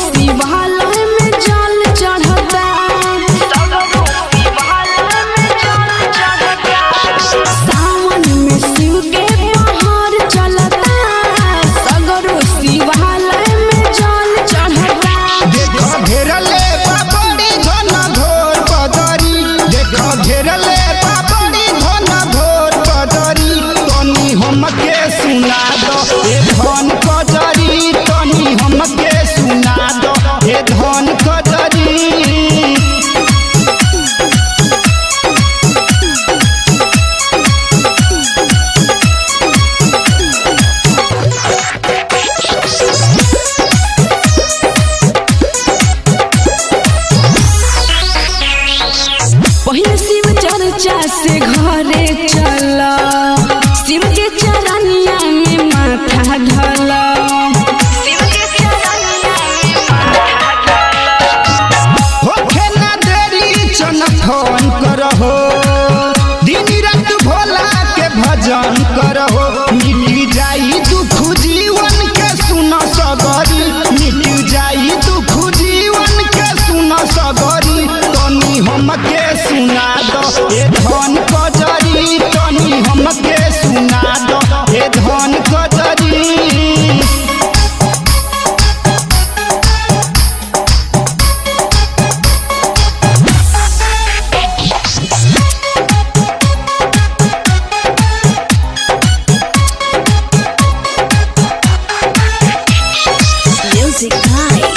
शिवालय में जल चढ़ता, सावन में शिव के पहाड़ चलता, सगरो शिवालय में जल चढ़ता। देखो घेरले बाबड़ी घन घोर बदरी, देखो घेरले बाबड़ी घन घोर बदरी, तनी हमके सुना दो ए धन कजरी, तनी हमके सुना दो ए धन कजरी। पहले शिव चर्चा से घरे चला, शिव के चरनिया में माथा ढला, होखे ना देरी चन फोन करहो, दिन रात भोला के भजन करहो, मिट जाई दुख जीवन के सुन सबरी, मिट जाई दुख जीवन के सुन सबरी, तनी हमके सुना दो ए धन कजरी, तनी हमके सुना दो ए धन कजरी। Music Night.